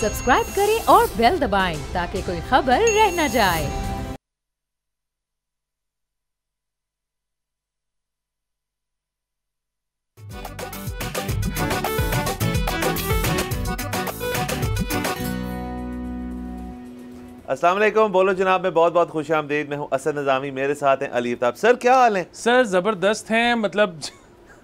Subscribe करें और bell दबाएं ताकि कोई खबर रह न जाए। अस्सलाम वालेकुम, बोलो जनाब, मैं बहुत बहुत खुश आमदीद। मैं हूँ असद नज़ामी, मेरे साथ हैं अली आफ्ताब। सर क्या हाल है? सर ज़बरदस्त हैं, मतलब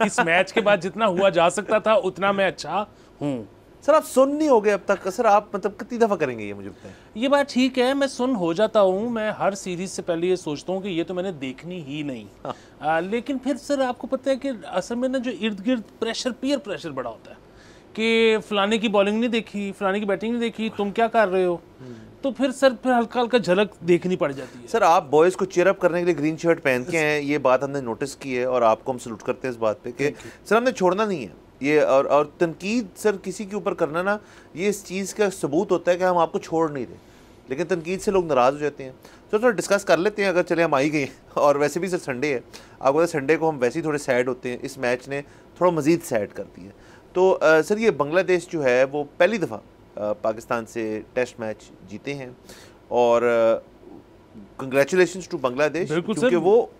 इस मैच के बाद जितना हुआ जा सकता था उतना मैं अच्छा हूँ। सर आप सुन नहीं हो गए अब तक? सर आप मतलब कितनी दफ़ा करेंगे ये, मुझे बताएं। ये बात ठीक है, मैं सुन हो जाता हूँ। मैं हर सीरीज़ से पहले ये सोचता हूँ कि ये तो मैंने देखनी ही नहीं। लेकिन फिर सर आपको पता है कि असल में ना जो इर्द गिर्द प्रेशर, पीयर प्रेशर बड़ा होता है कि फ़लाने की बॉलिंग नहीं देखी, फ़लाने की बैटिंग नहीं देखी, तुम क्या कर रहे हो। तो फिर सर फिर हल्का हल्का झलक देखनी पड़ जाती है। सर आप बॉयज़ को चीयर अप करने के लिए ग्रीन शर्ट पहन के हैं, ये बात हमने नोटिस की है और आपको हम सलूट करते हैं इस बात पे कि सर हमने छोड़ना नहीं है ये। और तनकीद सर किसी के ऊपर करना ना, ये इस चीज़ का सबूत होता है कि हम आपको छोड़ नहीं रहे, लेकिन तनकीद से लोग नाराज़ हो जाते हैं। तो थोड़ा डिस्कस कर लेते हैं, अगर चले हम आई गए हैं। और वैसे भी सर संडे है, आपको पता है संडे को हम वैसे ही थोड़े सैड होते हैं, इस मैच ने थोड़ा मज़ीद सैड कर दिया। तो सर ये बांग्लादेश जो है वो पहली दफ़ा पाकिस्तान से टेस्ट मैच जीते हैं और कंग्रेचुलेशंस टू बांग्लादेश, क्योंकि वो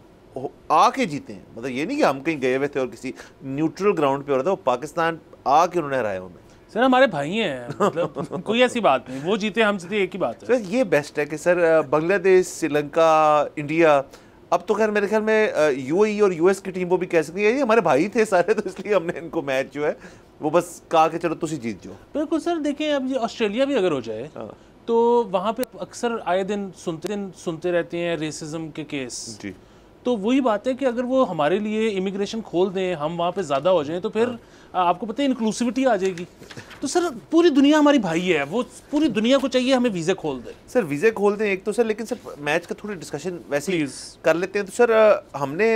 आके जीते हैं। मतलब ये नहीं कि हम कहीं गए हुए थे और किसी न्यूट्रल ग्राउंड पे हो रहा था, वो पाकिस्तान आके उन्होंने हराया हमें। सर हमारे भाई हैं, मतलब कोई ऐसी बात नहीं, वो जीते हम जीते एक ही बात है। सर ये बेस्ट है कि सर बांग्लादेश, श्रीलंका, इंडिया, अब तो खैर मेरे ख्याल में यूएई और यूएस की टीम वो भी कह सकती है ये हमारे भाई थे सारे, तो इसलिए हमने इनको मैच जो है वो बस कहा कि चलो तुम ही जीत जाओ। बिल्कुल सर, देखें अब ये ऑस्ट्रेलिया भी अगर हो जाए तो वहाँ पे अक्सर आए दिन सुनते रहते हैं रेसिज्म के केस जी। तो वही बात है कि अगर वो हमारे लिए इमिग्रेशन खोल दें, हम वहाँ पे ज़्यादा हो जाएं, तो फिर आपको पता है इंक्लूसिविटी आ जाएगी। तो सर पूरी दुनिया हमारी भाई है, वो पूरी दुनिया को चाहिए हमें वीज़े खोल दें। सर वीज़े खोल दें एक तो सर, लेकिन सर मैच का थोड़ी डिस्कशन वैसे ही कर लेते हैं। तो सर हमने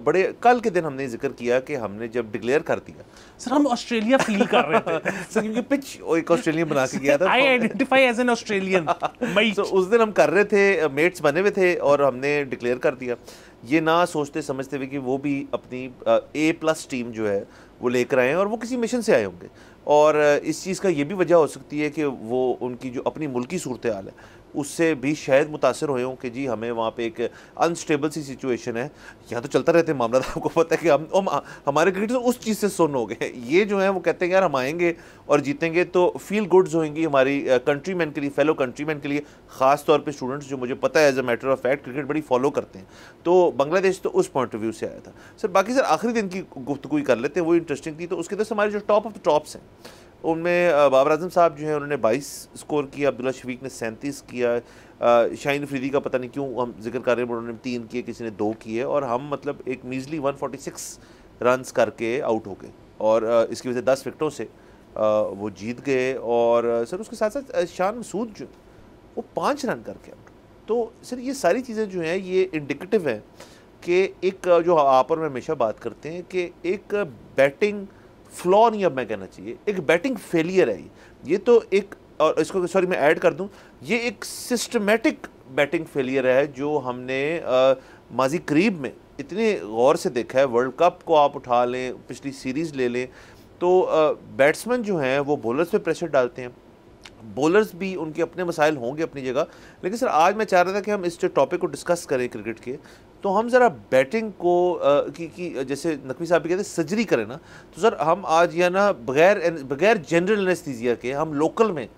बड़े कल के दिन हमने जिक्र किया कि हमने जब डिक्लेयर कर दिया, सर हम ऑस्ट्रेलिया फील कर रहे थे सर क्योंकि पिच एक ऑस्ट्रेलियन बना के गया था। I identify as an Australian. तो उस दिन हम कर रहे थे, मेट्स बने हुए थे और हमने डिक्लेयर कर दिया, ये ना सोचते समझते हुए कि वो भी अपनी A+ टीम जो है वो लेकर आए हैं और वो किसी मिशन से आए होंगे। और इस चीज़ का ये भी वजह हो सकती है कि वो उनकी जो अपनी मुल्की सूरत हाल है उससे भी शायद मुतासर हुए हों कि जी हमें वहाँ पे एक अनस्टेबल सी सिचुएशन है। यहाँ तो चलता रहते हैं मामला, आपको पता है कि हम हमारे क्रिकेटर उस चीज़ से सुन्न हो गए। ये जो है वो कहते हैं यार हम आएंगे और जीतेंगे तो फील गुड्स होंगी हमारी कंट्रीमैन के लिए, फेलो कंट्रीमैन के लिए, ख़ास तौर पे स्टूडेंट्स जो मुझे पता है as a matter of fact cricket बड़ी फॉलो करते हैं। तो बांग्लादेश तो उस पॉइंट ऑफ व्यू से आया था। सर बाकी सर आखिरी दिन की गुफ्तगू कर लेते हैं, वो इंटरेस्टिंग थी। तो उसके दस हमारे जो टॉप ऑफ द टॉप्स हैं उनमें बाबर आजम साहब जो हैं उन्होंने 22 स्कोर किया, अब्दुल्ला शफीक ने 37 किया, शाहीन अफरीदी का पता नहीं क्यों हम जिक्र कर रहे हैं, उन्होंने 3 किए, किसी ने 2 किए, और हम मतलब एक मीजली 146 रन्स करके आउट हो गए और इसकी वजह से 10 विकेटों से वो जीत गए। और सर उसके साथ साथ शान मसूद जो वो 5 रन करके आउट। तो सर ये सारी चीज़ें जो हैं ये इंडिकेटिव हैं कि एक जो आप और मैं हमेशा बात करते हैं कि एक बैटिंग फ्लॉ नहीं, अब मैं कहना चाहिए एक बैटिंग फेलियर है ये तो एक, और इसको सॉरी मैं ऐड कर दूं, ये एक सिस्टमेटिक बैटिंग फेलियर है जो हमने माजी करीब में इतने गौर से देखा है। वर्ल्ड कप को आप उठा लें, पिछली सीरीज़ ले लें, तो बैट्समैन जो हैं वो बॉलर्स पे प्रेशर डालते हैं, बॉलर्स भी उनके अपने मसाइल होंगे अपनी जगह। लेकिन सर आज मैं चाह रहा था कि हम इस टॉपिक को डिस्कस करें क्रिकेट के, तो हम ज़रा बैटिंग को की जैसे नकवी साहब भी कहते हैं सर्जरी करें ना, तो सर हम आज या ना बगैर जनरल एनेस्थीसिया के हम लोकल में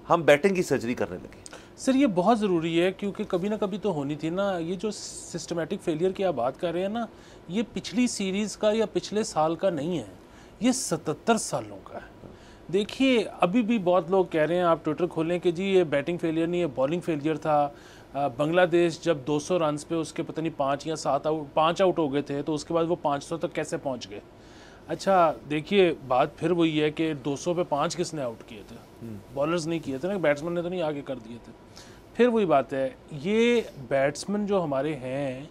हम बैटिंग की सर्जरी करने लगे। सर ये बहुत ज़रूरी है क्योंकि कभी ना कभी तो होनी थी ना। ये जो सिस्टमेटिक फेलियर की आप बात कर रहे हैं ना, ये पिछली सीरीज़ का या पिछले साल का नहीं है, ये 77 सालों का है। देखिए अभी भी बहुत लोग कह रहे हैं, आप ट्विटर खोलें कि जी ये बैटिंग फेलियर नहीं, ये बॉलिंग फेलियर था। बांग्लादेश जब 200 रन्स पे उसके पता नहीं 5 या 5 आउट हो गए थे, तो उसके बाद वो 500 तक कैसे पहुंच गए। अच्छा देखिए बात फिर वही है कि 200 पे 5 किसने आउट किए थे? बॉलर्स नहीं किए थे ना, बैट्समैन ने तो नहीं आगे कर दिए थे। फिर वही बात है, ये बैट्समैन जो हमारे हैं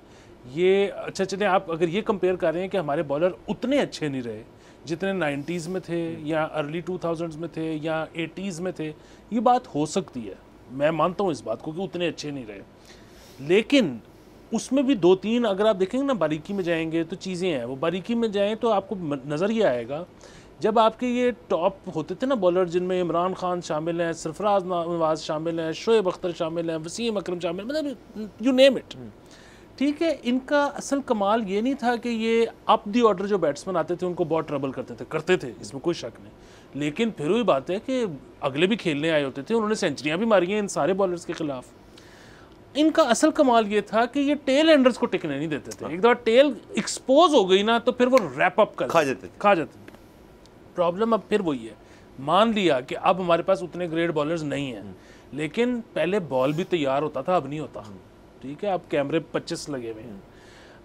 ये, अच्छा चलिए आप अगर ये कंपेयर कर रहे हैं कि हमारे बॉलर उतने अच्छे नहीं रहे जितने 90s में थे या अर्ली 2000s में थे या 80s में थे, ये बात हो सकती है, मैं मानता हूँ इस बात को कि उतने अच्छे नहीं रहे। लेकिन उसमें भी 2-3 अगर आप देखेंगे ना, बारीकी में जाएंगे तो चीज़ें हैं, वो बारीकी में जाएं तो आपको नज़र ये आएगा जब आपके ये टॉप होते थे ना बॉलर, जिनमें इमरान खान शामिल हैं, सरफराज नवाज शामिल हैं, शोएब अख्तर शामिल हैं, वसीम अकरम शामिल, मतलब यू नेम इट, ठीक है। इनका असल कमाल ये नहीं था कि ये अप दी ऑर्डर जो बैट्समैन आते थे उनको बहुत ट्रबल करते थे, इसमें कोई शक नहीं, लेकिन फिर वही बात है कि अगले भी खेलने आए होते थे, उन्होंने सेंचुरियाँ भी मारी हैं इन सारे बॉलर्स के खिलाफ। इनका असल कमाल ये था कि ये टेल एंडर्स को टिकने नहीं देते थे। एक दफ़ा टेल एक्सपोज हो गई ना तो फिर वो रैप अप कर खा जाते। प्रॉब्लम अब फिर वही है, मान लिया कि अब हमारे पास उतने ग्रेट बॉलर्स नहीं हैं, लेकिन पहले बॉल भी तैयार होता था, अब नहीं होता, ठीक है। अब कैमरे 25 लगे हुए हैं।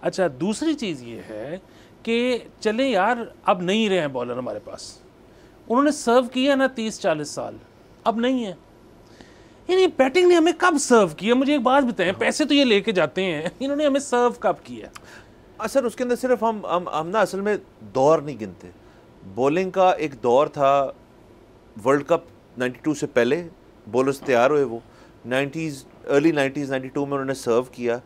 अच्छा, दूसरी चीज़ ये है कि चले यार अब नहीं रहे हैं बॉलर हमारे पास, उन्होंने सर्व किया ना 30-40 साल, अब नहीं है। यानी बैटिंग ने हमें कब सर्व किया, मुझे एक बात बताएं, पैसे तो ये लेके जाते हैं, इन्होंने हमें सर्व कब किया? सर उसके अंदर सिर्फ हम ना असल में दौर नहीं गिनते। बॉलिंग का एक दौर था वर्ल्ड कप 92 से पहले, बॉलर्स तैयार हुए, वो 90s अर्ली 90s 92 में उन्होंने सर्व किया,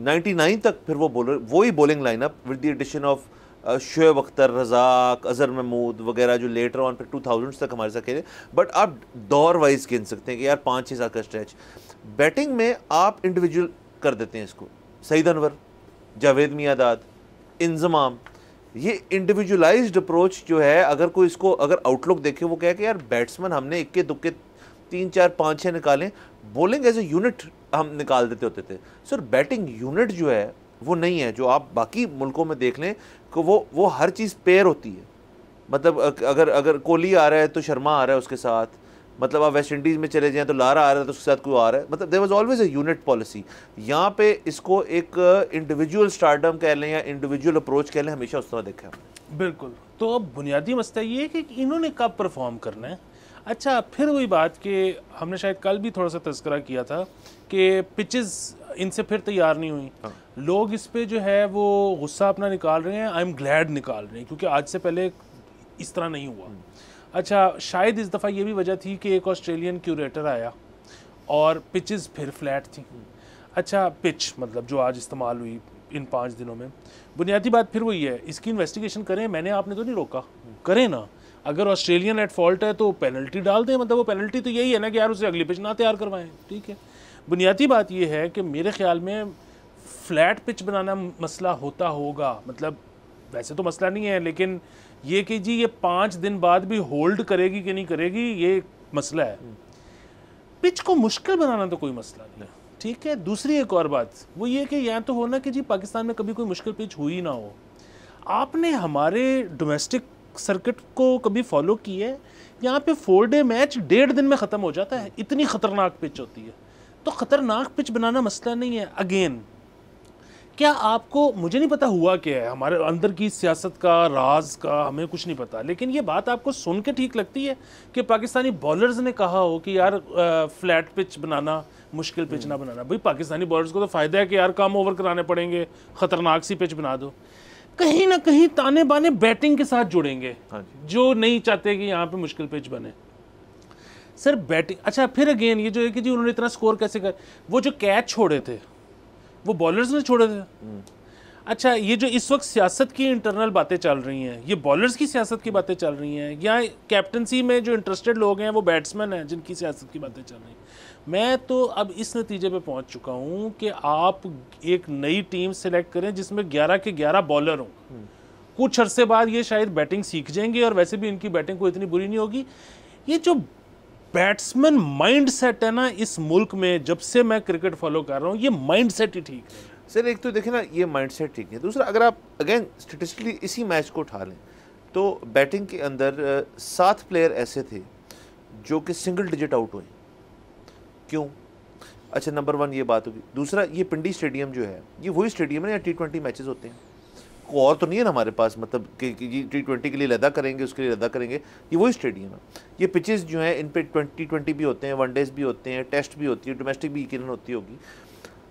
99 तक फिर वो बॉलर वही bowling lineup with the addition of Shoaib Akhtar, Razzaq, Azhar Mahmood वगैरह जो लेटर ऑन फिर 2000s तक हमारे साथ खेले। बट आप दौर वाइज गिन सकते हैं कि यार 5-6 साल का स्ट्रेच। बैटिंग में आप इंडिविजुअल कर देते हैं इसको, सईद अनवर, जावेद मियांदाद, इंजमाम, ये इंडिविजुअलाइज्ड अप्रोच जो है, अगर कोई इसको अगर आउटलुक देखे वो कहे कि यार बैट्समैन हमने इक्के दुक्के 3-4-5-6 निकालें, बॉलिंग एज ए यूनिट हम निकाल देते होते थे। सर बैटिंग यूनिट जो है वो नहीं है जो आप बाकी मुल्कों में देख लें कि वो हर चीज़ पेयर होती है। मतलब अगर कोहली आ रहा है तो शर्मा आ रहा है उसके साथ, मतलब आप वेस्ट इंडीज़ में चले जाएं तो लारा आ रहा है तो उसके साथ कोई आ रहा है, मतलब there was always a unit policy. यहाँ पे इसको एक इंडिविजुअल स्टारडम कह लें या इंडिविजुअल अप्रोच कह लें, हमेशा उस तरह देखा है। बिल्कुल। तो अब बुनियादी मसला ये है कि इन्होंने कब परफॉर्म करना है। अच्छा, फिर वही बात कि हमने शायद कल भी थोड़ा सा तज़किरा किया था कि पिचेस इनसे फिर तैयार नहीं हुई। लोग इस पे जो है वो गुस्सा अपना निकाल रहे हैं, आई एम ग्लैड निकाल रहे हैं, क्योंकि आज से पहले इस तरह नहीं हुआ। अच्छा, शायद इस दफ़ा ये भी वजह थी कि एक ऑस्ट्रेलियन क्यूरेटर आया और पिचेस फिर फ्लैट थी। अच्छा, पिच मतलब जो आज इस्तेमाल हुई इन 5 दिनों में, बुनियादी बात फिर वही है, इसकी इन्वेस्टिगेशन करें, मैंने आपने तो नहीं रोका, करें ना। अगर ऑस्ट्रेलियन एट फॉल्ट है तो पेनल्टी डाल दें, मतलब वो पेनल्टी तो यही है ना कि यार उसे अगली पिच ना तैयार करवाएं, ठीक है। बुनियादी बात ये है कि मेरे ख्याल में फ्लैट पिच बनाना मसला होता होगा, मतलब वैसे तो मसला नहीं है, लेकिन ये कि जी ये 5 दिन बाद भी होल्ड करेगी कि नहीं करेगी, ये मसला है। पिच को मुश्किल बनाना तो कोई मसला नहीं है, ठीक है। दूसरी एक और बात वो ये कि यहाँ तो होना कि जी पाकिस्तान में कभी कोई मुश्किल पिच हुई ना हो। आपने हमारे डोमेस्टिक सर्किट को कभी फॉलो किया है? यहाँ पे 4 डे मैच 1.5 दिन में ख़त्म हो जाता है, इतनी ख़तरनाक पिच होती है। तो ख़तरनाक पिच बनाना मसला नहीं है। अगेन, क्या आपको, मुझे नहीं पता हुआ क्या है, हमारे अंदर की सियासत का राज का हमें कुछ नहीं पता, लेकिन ये बात आपको सुन के ठीक लगती है कि पाकिस्तानी बॉलर्स ने कहा हो कि यार फ्लैट पिच बनाना, मुश्किल पिच ना बनाना। भाई पाकिस्तानी बॉलर्स को तो फ़ायदा है कि यार कम ओवर कराने पड़ेंगे, ख़तरनाक सी पिच बना दो। कहीं ना कहीं ताने बाने बैटिंग के साथ जुड़ेंगे जो नहीं चाहते कि यहाँ पे मुश्किल पिच बने। सर बैटिंग, अच्छा फिर अगेन ये जो है कि जी उन्होंने इतना स्कोर कैसे कर, वो जो कैच छोड़े थे वो बॉलर्स ने छोड़े थे। अच्छा, ये जो इस वक्त सियासत की इंटरनल बातें चल रही हैं, ये बॉलर्स की सियासत की बातें चल रही हैं, या कैप्टनसी में जो इंटरेस्टेड लोग हैं वो बैट्समैन हैं जिनकी सियासत की बातें चल रही हैं? मैं तो अब इस नतीजे पे पहुंच चुका हूं कि आप एक नई टीम सेलेक्ट करें जिसमें 11 के 11 बॉलर हों। कुछ अरसे बाद ये शायद बैटिंग सीख जाएंगे और वैसे भी इनकी बैटिंग कोई इतनी बुरी नहीं होगी। ये जो बैट्समैन माइंड सेट है ना इस मुल्क में, जब से मैं क्रिकेट फॉलो कर रहा हूँ, ये माइंड सेट ही ठीक है। सर एक तो देखें ना, ये माइंड सेट ठीक है। दूसरा, अगर आप अगेन स्टेटिस्टिकली इसी मैच को उठा लें तो बैटिंग के अंदर 7 प्लेयर ऐसे थे जो कि सिंगल डिजिट आउट हुए। क्यों? अच्छा, नंबर 1 ये बात होगी। दूसरा, ये पिंडी स्टेडियम जो है ये वही स्टेडियम है या T20 मैचेस होते हैं, कोई और तो नहीं है ना हमारे पास, मतलब कि T20 के लिए लदा करेंगे, उसके लिए लदा करेंगे, ये वही स्टेडियम है। ये पिचेस जो हैं इन पे T20 भी होते हैं, वनडेज भी होते हैं, टेस्ट भी होती है, डोमेस्टिक भी यकीनन होती होगी।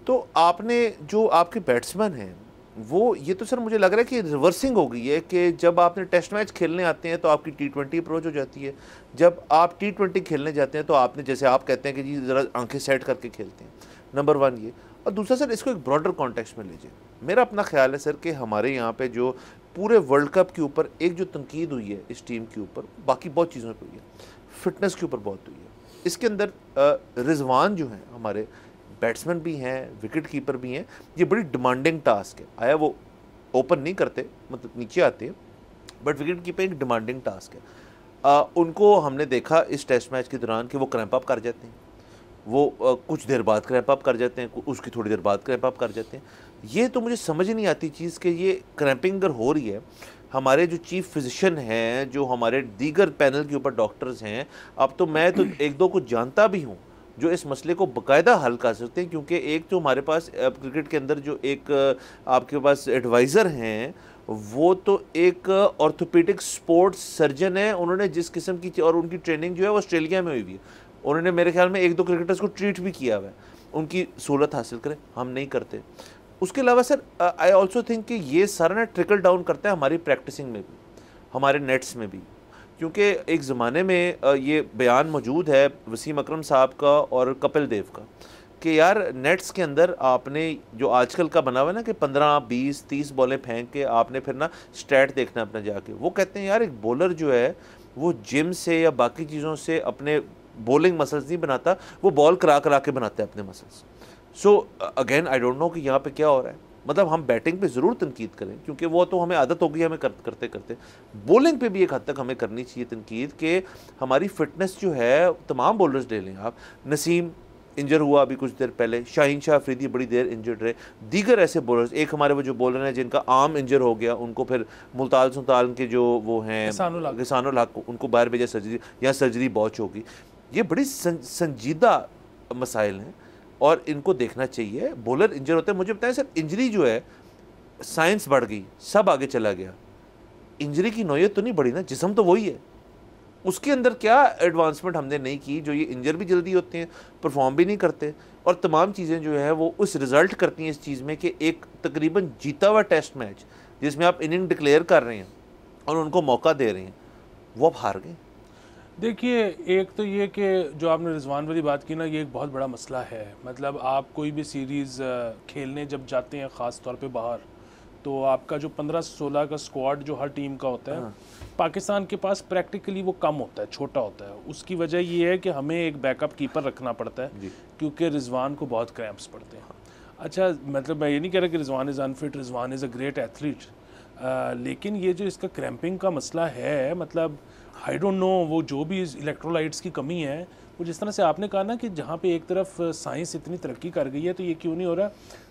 तो आपने जो आपके बैट्समैन हैं वो, ये तो सर मुझे लग रहा है कि रिवर्सिंग हो गई है कि जब आपने टेस्ट मैच खेलने आते हैं तो आपकी T20 अप्रोच हो जाती है, जब आप T20 खेलने जाते हैं तो आपने, जैसे आप कहते हैं कि जी ज़रा आंखें सेट करके खेलते हैं। नंबर 1 ये। और दूसरा सर, इसको एक ब्रॉडर कॉन्टेक्स्ट में लीजिए। मेरा अपना ख्याल है सर कि हमारे यहाँ पे जो पूरे वर्ल्ड कप के ऊपर एक जो तनकीद हुई है इस टीम के ऊपर, बाकी बहुत चीज़ों पर हुई है, फिटनेस के ऊपर बहुत हुई है। इसके अंदर रिजवान जो हैं हमारे बैट्समैन भी हैं, विकेट कीपर भी हैं, ये बड़ी डिमांडिंग टास्क है। आया वो ओपन नहीं करते, मतलब नीचे आते हैं, बट विकेट कीपिंग एक डिमांडिंग टास्क है। उनको हमने देखा इस टेस्ट मैच के दौरान कि वो क्रैम्प अप कर जाते हैं, वो कुछ देर बाद क्रैम्प अप कर जाते हैं, उसकी थोड़ी देर बाद क्रैम्प अप कर जाते हैं। ये तो मुझे समझ ही नहीं आती चीज़ कि ये क्रैम्पिंग अगर हो रही है, हमारे जो चीफ फिजिशियन हैं, जो हमारे दीगर पैनल के ऊपर डॉक्टर्स हैं, अब तो मैं तो एक दो को जानता भी हूँ जो इस मसले को बाकायदा हल कर सकते हैं, क्योंकि एक तो हमारे पास क्रिकेट के अंदर जो एक आपके पास एडवाइज़र हैं, वो तो एक ऑर्थोपेडिक स्पोर्ट्स सर्जन है। उन्होंने जिस किस्म की, और उनकी ट्रेनिंग जो है वो ऑस्ट्रेलिया में हुई हुई है, उन्होंने मेरे ख्याल में एक दो क्रिकेटर्स को ट्रीट भी किया हुआ है। उनकी सहूलत हासिल करें, हम नहीं करते। उसके अलावा सर आई ऑल्सो थिंक कि ये सारा ना ट्रिकल डाउन करता है हमारी प्रैक्टिसिंग में भी, हमारे नेट्स में भी, क्योंकि एक ज़माने में ये बयान मौजूद है वसीम अकरम साहब का और कपिल देव का कि यार नेट्स के अंदर आपने जो आजकल का बना हुआ है ना कि 15, 20, 30 बॉलें फेंक के आपने फिर ना स्टैट देखना अपना जाके। वो कहते हैं यार एक बॉलर जो है वो जिम से या बाकी चीज़ों से अपने बॉलिंग मसल्स नहीं बनाता, वो बॉल करा करा के बनाता है अपने muscles. So again I don't know कि यहाँ पे क्या हो रहा है। मतलब हम बैटिंग पे ज़रूर तनकीद करें, क्योंकि वो तो हमें आदत होगी हमें करते करते। बॉलिंग पे भी एक हद तक हमें करनी चाहिए तनकीद कि हमारी फिटनेस जो है, तमाम बॉलर्स ले लें आप, नसीम इंजर हुआ अभी कुछ देर पहले, शाहीन शाह अफरीदी बड़ी देर इंजर्ड रहे, दीगर ऐसे बॉलर्स, एक हमारे वो जो बॉलर हैं जिनका आर्म इंजर हो गया, उनको फिर मुल्तान सुल्तान के जो वो हैं किसानुल हक, उनको बाहर भेजा सर्जरी, या सर्जरी बॉच होगी। ये बड़ी संजीदा मसाइल हैं और इनको देखना चाहिए। बॉलर इंजर होते हैं, मुझे बताएं सर, इंजरी जो है साइंस बढ़ गई, सब आगे चला गया, इंजरी की नौयत तो नहीं बढ़ी ना, जिस्म तो वही है। उसके अंदर क्या एडवांसमेंट हमने नहीं की जो ये इंजर भी जल्दी होते हैं, परफॉर्म भी नहीं करते, और तमाम चीज़ें जो है वो उस रिज़ल्ट करती हैं इस चीज़ में कि एक तकरीबन जीता हुआ टेस्ट मैच जिसमें आप इनिंग डिक्लेयर कर रहे हैं और उनको मौका दे रहे हैं, वो अब हार गए। देखिए, एक तो ये कि जो आपने रिजवान वाली बात की ना, ये एक बहुत बड़ा मसला है। मतलब आप कोई भी सीरीज़ खेलने जब जाते हैं, ख़ास तौर पे बाहर, तो आपका जो 15-16 का स्क्वाड जो हर टीम का होता है, पाकिस्तान के पास प्रैक्टिकली वो कम होता है, छोटा होता है। उसकी वजह ये है कि हमें एक बैकअप कीपर रखना पड़ता है, क्योंकि रिजवान को बहुत क्रैम्प्स पड़ते हैं। अच्छा, मतलब मैं ये नहीं कह रहा कि Rizwan is unfit, Rizwan is a great athlete, लेकिन ये जो इसका क्रैम्पिंग का मसला है, मतलब आई डोंट नो, वो जो भी इलेक्ट्रोलाइट्स की कमी है, वो जिस तरह से आपने कहा ना कि जहाँ पे एक तरफ साइंस इतनी तरक्की कर गई है तो ये क्यों नहीं हो रहा।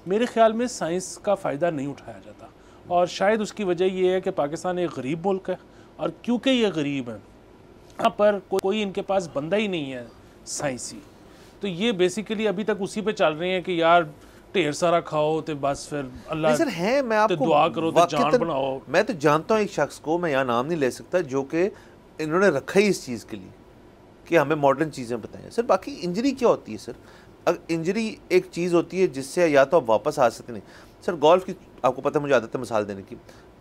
मेरे ख्याल में साइंस का फ़ायदा नहीं उठाया जाता, और शायद उसकी वजह ये है कि पाकिस्तान एक गरीब मुल्क है, और क्योंकि ये गरीब है, यहाँ पर कोई इनके पास बंदा ही नहीं है साइंसी, तो ये बेसिकली अभी तक उसी पे चल रहे हैं कि यार ढेर सारा खाओ तो बस फिर अल्लाह सर है, मैं आपको दुआ करो तो जान बनाओ। मैं तो जानता हूँ एक शख्स को, मैं यहाँ नाम नहीं ले सकता, जो कि इन्होंने रखा ही इस चीज़ के लिए कि हमें मॉडर्न चीज़ें बताएं। सर बाकी इंजरी क्या होती है सर? अगर इंजरी एक चीज़ होती है जिससे या तो आप वापस आ सकते नहीं। सर गोल्फ की आपको पता है, मुझे आदत है मिसाल देने की,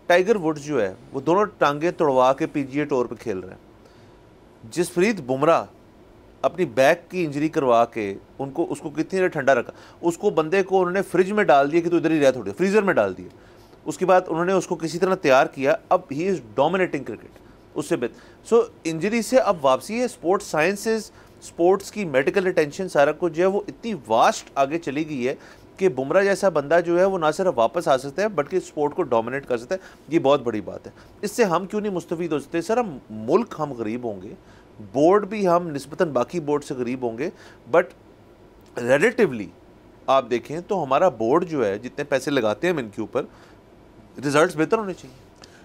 टाइगर वुड्स जो है वो दोनों टांगे तोड़वा के पीजीए टूर पे खेल रहे हैं। जसप्रीत बुमराह अपनी बैक की इंजरी करवा के उसको कितनी देर ठंडा रखा, उसको बंदे को उन्होंने फ्रिज में डाल दिया कि तो इधर ही रह, थोड़े फ्रीज़र में डाल दिया, उसके बाद उन्होंने उसको किसी तरह तैयार किया, अब ही इज़ डोमिनेटिंग क्रिकेट उससे बेहतर। सो इंजरी से अब वापसी है। स्पोर्ट्स साइंसेज, स्पोर्ट्स की मेडिकल अटेंशन, सारा कुछ जो है वो इतनी वास्ट आगे चली गई है कि बुमराह जैसा बंदा जो है वो ना सिर्फ वापस आ सकता है बल्कि स्पोर्ट को डोमिनेट कर सकता है। ये बहुत बड़ी बात है। इससे हम क्यों नहीं मुस्तफ़ीद हो सकते? सर हम मुल्क, हम गरीब होंगे, बोर्ड भी हम निस्बतन बाकी बोर्ड से गरीब होंगे, बट रिलेटिवली आप देखें तो हमारा बोर्ड जो है, जितने पैसे लगाते हैं हम इनके ऊपर, रिजल्ट्स बेहतर होने चाहिए।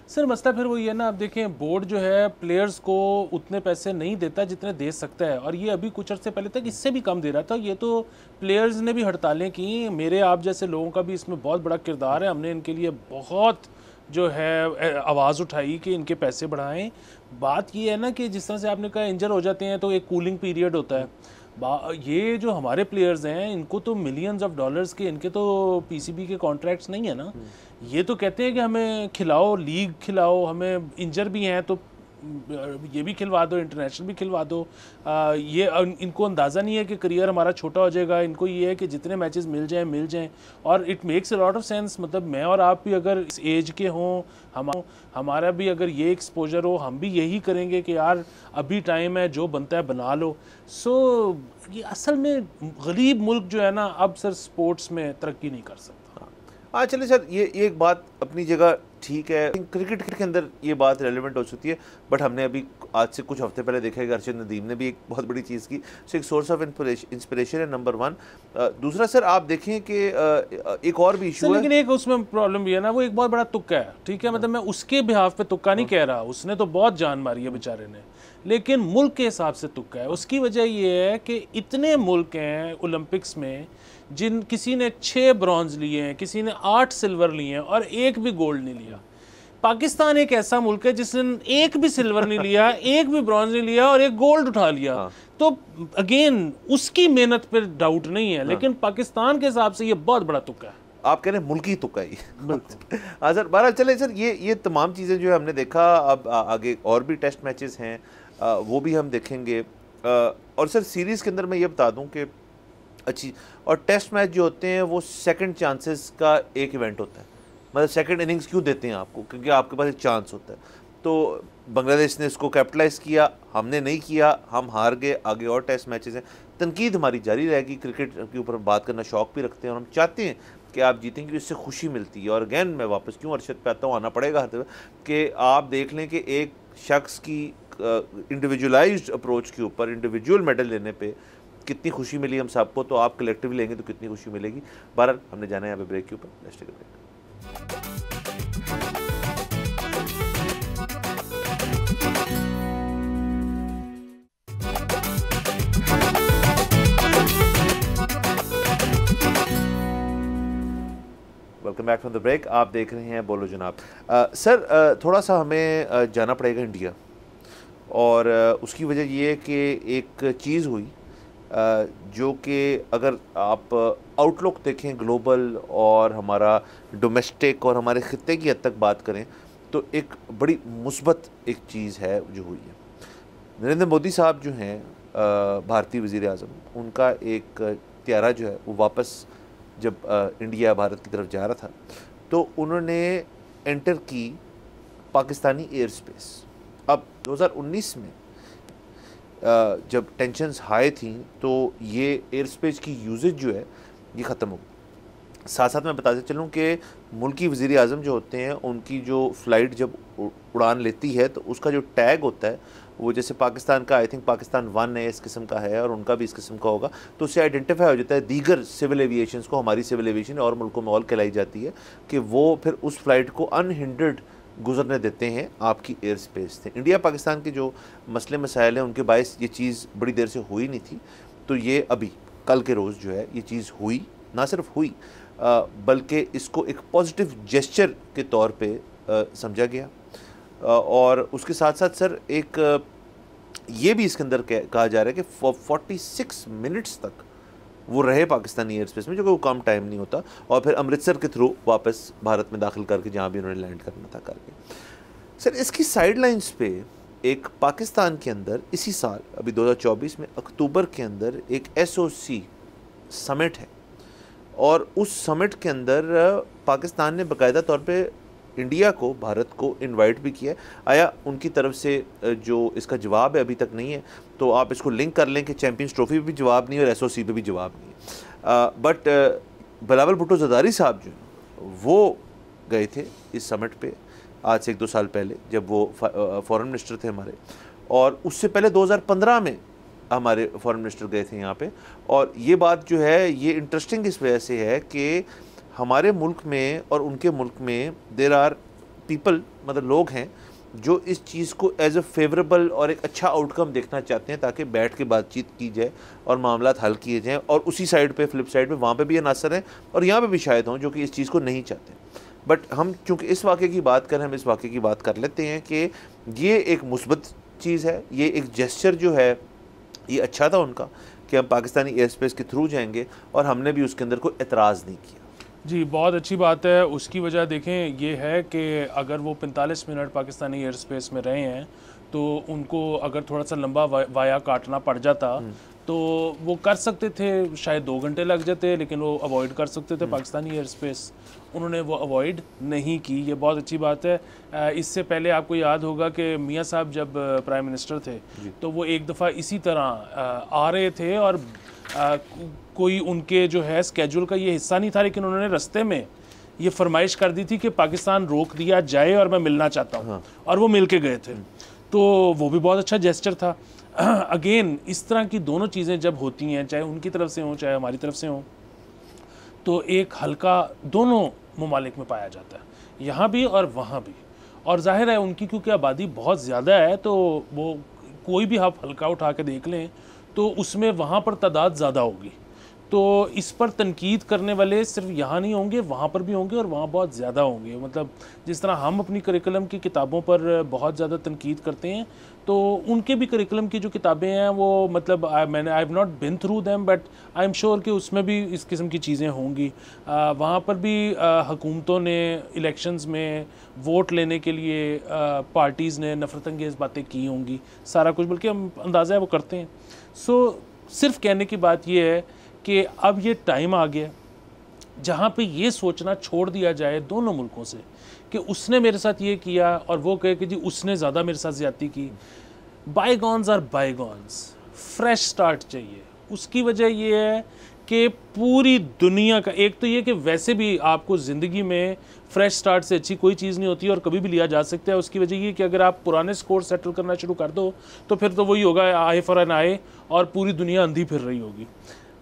सर मसला फिर वही है ना, आप देखें बोर्ड जो है प्लेयर्स को उतने पैसे नहीं देता जितने दे सकता है, और ये अभी कुछ अर्से पहले तक इससे भी कम दे रहा था। ये तो प्लेयर्स ने भी हड़तालें की, मेरे आप जैसे लोगों का भी इसमें बहुत बड़ा किरदार है। हमने इनके लिए बहुत जो है आवाज़ उठाई कि इनके पैसे बढ़ाएं। बात ये है ना कि जिस तरह से आपने कहा इंजर हो जाते हैं तो एक कूलिंग पीरियड होता है। ये जो हमारे प्लेयर्स हैं इनको तो मिलियंस ऑफ डॉलर्स के, इनके तो पीसीबी के कॉन्ट्रैक्ट्स नहीं है ना। ये तो कहते हैं कि हमें खिलाओ, लीग खिलाओ, हमें इंजर भी हैं तो ये भी खिलवा दो, इंटरनेशनल भी खिलवा दो। ये इनको अंदाज़ा नहीं है कि करियर हमारा छोटा हो जाएगा, इनको ये है कि जितने मैचेस मिल जाएं। और it makes a lot of sense. मतलब मैं और आप भी अगर इस एज के हों, हमारा भी अगर ये एक्सपोजर हो, हम भी यही करेंगे कि यार अभी टाइम है, जो बनता है बना लो। सो ये असल में गरीब मुल्क जो है ना, अब सर स्पोर्ट्स में तरक्की नहीं कर सकता। हाँ चलिए सर, ये एक बात अपनी जगह ठीक है, क्रिकेट के अंदर ये बात रेलिवेंट हो सकती है, बट हमने अभी आज से कुछ हफ्ते पहले देखा है कि अर्शद नदीम ने भी एक बहुत बड़ी चीज़ की, सो एक सोर्स ऑफ इंस्पिरेशन है, नंबर 1। दूसरा सर आप देखें कि एक और भी इशू है, लेकिन एक उसमें प्रॉब्लम भी है ना, वो एक बहुत बड़ा तुक्का है, ठीक है। मतलब मैं उसके बिहाफ पे तुक्का नहीं कह रहा, उसने तो बहुत जान मारी है बेचारे ने, लेकिन मुल्क के हिसाब से तुक्का है। उसकी वजह ये है कि इतने मुल्क हैं ओलंपिक्स में जिन किसी ने 6 ब्रॉन्ज लिए हैं, किसी ने 8 सिल्वर लिए हैं और एक भी गोल्ड नहीं लिया। पाकिस्तान एक ऐसा मुल्क है जिसने एक भी सिल्वर नहीं लिया, एक भी ब्रॉन्ज नहीं लिया और एक गोल्ड उठा लिया। तो अगेन उसकी मेहनत पर डाउट नहीं है, लेकिन पाकिस्तान के हिसाब से ये बहुत बड़ा तुक्का है। आप कह रहे हैं मुल्की तुक्का ही। हाँ सर, बहरहाल चले सर, ये तमाम चीज़ें जो है हमने देखा। अब आगे और भी टेस्ट मैचेस हैं, वो भी हम देखेंगे। और सर सीरीज़ के अंदर मैं ये बता दूं कि अच्छी, और टेस्ट मैच जो होते हैं वो सेकंड चांसेस का एक इवेंट होता है। मतलब सेकंड इनिंग्स क्यों देते हैं आपको? क्योंकि आपके पास एक चांस होता है। तो बांग्लादेश ने इसको कैपिटलाइज़ किया, हमने नहीं किया, हम हार गए। आगे और टेस्ट मैचेस हैं, तनकीद हमारी जारी रहेगी। क्रिकेट के ऊपर बात करना शौक भी रखते हैं और हम चाहते हैं कि आप जीतें, क्योंकि इससे खुशी मिलती है। और अगैन मैं वापस क्यों अरशद पे आता हूँ, आना पड़ेगा हर दफ़ा, कि आप देख लें कि एक शख्स की इंडिविजुअलाइज्ड अप्रोच के ऊपर इंडिविजुअल मेडल लेने पे कितनी खुशी मिली हम सबको, तो आप कलेक्टिवली लेंगे तो कितनी खुशी मिलेगी। बहरहाल हमने जाना है यहाँ पे ब्रेक के ऊपर। Let's take a break. Welcome back from the break. आप देख रहे हैं बोलो जनाब। सर थोड़ा सा हमें जाना पड़ेगा इंडिया, और उसकी वजह ये है कि एक चीज़ हुई जो कि अगर आप आउटलुक देखें ग्लोबल और हमारा डोमेस्टिक और हमारे ख़ित्ते की हद तक बात करें, तो एक बड़ी मुस्बत एक चीज़ है जो हुई है। नरेंद्र मोदी साहब जो हैं भारतीय वज़ीर आज़म, उनका एक त्यारा जो है वो वापस जब इंडिया भारत की तरफ जा रहा था, तो उन्होंने एंटर की पाकिस्तानी एयर स्पेस। अब 2019 में जब टेंशन्स हाई थी, तो ये एयर स्पेस की यूजेज जो है ये ख़त्म हो गई। साथ साथ मैं बताते चलूँ कि मुल्की वज़ीर आज़म जो होते हैं, उनकी जो फ़्लाइट जब उड़ान लेती है तो उसका जो टैग होता है वो, जैसे पाकिस्तान का आई थिंक पाकिस्तान 1 है इस किस्म का है, और उनका भी इस किस्म का होगा, तो उससे आइडेंटिफाई हो जाता है दीगर सिविल एविएशंस को। हमारी सिविल एविएशन और मुल्कों में और कहलाई जाती है कि वो फिर उस फ्लाइट को अनहिंडर्ड गुजरने देते हैं आपकी एयर स्पेस से। इंडिया पाकिस्तान के जो मसले मसाइल हैं उनके बायस ये चीज़ बड़ी देर से हुई नहीं थी, तो ये अभी कल के रोज़ जो है ये चीज़ हुई। ना सिर्फ हुई बल्कि इसको एक पॉजिटिव जेस्चर के तौर पे समझा गया। और उसके साथ साथ सर एक ये भी इसके अंदर कहा जा रहा है कि 46 मिनट्स तक वो रहे पाकिस्तानी एयर स्पेस में, जो कि वो कम टाइम नहीं होता, और फिर अमृतसर के थ्रू वापस भारत में दाखिल करके जहाँ भी उन्होंने लैंड करना था करके। सर इसकी साइडलाइंस पे एक पाकिस्तान के अंदर इसी साल अभी 2024 में अक्टूबर के अंदर एक SOC समिट है, और उस समिट के अंदर पाकिस्तान ने बाकायदा तौर पे इंडिया को, भारत को इनवाइट भी किया। आया उनकी तरफ से जो इसका जवाब है अभी तक नहीं है, तो आप इसको लिंक कर लें कि चैम्पियंस ट्रॉफी पे भी जवाब नहीं और SOC पे भी जवाब नहीं है। बट बिलावल भुट्टो ज़रदारी साहब जो वो गए थे इस समिट पे आज से 1-2 साल पहले, जब वो फॉरेन मिनिस्टर थे हमारे, और उससे पहले 2015 में हमारे फॉरेन मिनिस्टर गए थे यहाँ पे। और ये बात जो है ये इंटरेस्टिंग इस वजह से है कि हमारे मुल्क में और उनके मुल्क में देर आर पीपल, मतलब लोग हैं जो इस चीज़ को एज अ फेवरेबल और एक अच्छा आउटकम देखना चाहते हैं, ताकि बैठ के बातचीत की जाए और मामलात हल किए जाएँ। और उसी साइड पे, फ्लिप साइड पे, वहाँ पे भी अनासर हैं और यहाँ पे भी शायद हों जो कि इस चीज़ को नहीं चाहते। बट हम चूँकि इस वाक़े की बात करें, हम इस वाक़े की बात कर लेते हैं कि ये एक मुस्बत चीज़ है, ये एक जेस्चर जो है ये अच्छा था उनका कि हम पाकिस्तानी एयर स्पेस के थ्रू जाएंगे, और हमने भी उसके अंदर कोई एतराज़ नहीं किया। जी, बहुत अच्छी बात है। उसकी वजह देखें ये है कि अगर वो 45 मिनट पाकिस्तानी एयर स्पेस में रहे हैं तो उनको अगर थोड़ा सा लंबा वाया काटना पड़ जाता तो वो कर सकते थे, शायद 2 घंटे लग जाते, लेकिन वो अवॉइड कर सकते थे पाकिस्तानी एयर स्पेस। उन्होंने वो अवॉइड नहीं की, ये बहुत अच्छी बात है। इससे पहले आपको याद होगा कि मियाँ साहब जब प्राइम मिनिस्टर थे तो वो एक दफ़ा इसी तरह आ रहे थे और कोई उनके जो है स्केड्यूल का ये हिस्सा नहीं था, लेकिन उन्होंने रास्ते में ये फरमाइश कर दी थी कि पाकिस्तान रोक दिया जाए और मैं मिलना चाहता हूँ, और वो मिल के गए थे। तो वो भी बहुत अच्छा जेस्चर था। अगेन इस तरह की दोनों चीज़ें जब होती हैं, चाहे उनकी तरफ से हों चाहे हमारी तरफ से हों, तो एक हल्का दोनों ममालिक में पाया जाता है, यहाँ भी और वहाँ भी। और जाहिर है उनकी क्योंकि आबादी बहुत ज़्यादा है, तो वो कोई भी आप हल्का उठा के देख लें तो उसमें वहाँ पर तादाद ज़्यादा होगी। तो इस पर तनकीद करने वाले सिर्फ यहाँ नहीं होंगे, वहाँ पर भी होंगे, और वहाँ बहुत ज़्यादा होंगे। मतलब जिस तरह हम अपनी करिकुलम की किताबों पर बहुत ज़्यादा तनकीद करते हैं, तो उनके भी करिकुलम की जो किताबें हैं वो मतलब I have not been through them, but I am sure कि उसमें भी इस किस्म की चीज़ें होंगी। वहाँ पर भी हुकूमतों ने इलेक्शंस में वोट लेने के लिए पार्टीज़ ने नफरत अंगेज़ बातें की होंगी, सारा कुछ, बल्कि हम अंदाज़ा है वो करते हैं। सो सिर्फ कहने की बात यह है कि अब ये टाइम आ गया जहाँ पे ये सोचना छोड़ दिया जाए दोनों मुल्कों से कि उसने मेरे साथ ये किया और वो कहे कि जी उसने ज़्यादा मेरे साथ ज़्यादती की। Bygones are bygones, fresh start चाहिए। उसकी वजह ये है कि पूरी दुनिया का, एक तो ये कि वैसे भी आपको ज़िंदगी में फ्रेश स्टार्ट से अच्छी कोई चीज़ नहीं होती और कभी भी लिया जा सकता है। उसकी वजह ये कि अगर आप पुराने स्कोर सेटल करना शुरू कर दो तो फिर तो वही होगा, आए फॉर एन आए, और पूरी दुनिया अंधी फिर रही होगी।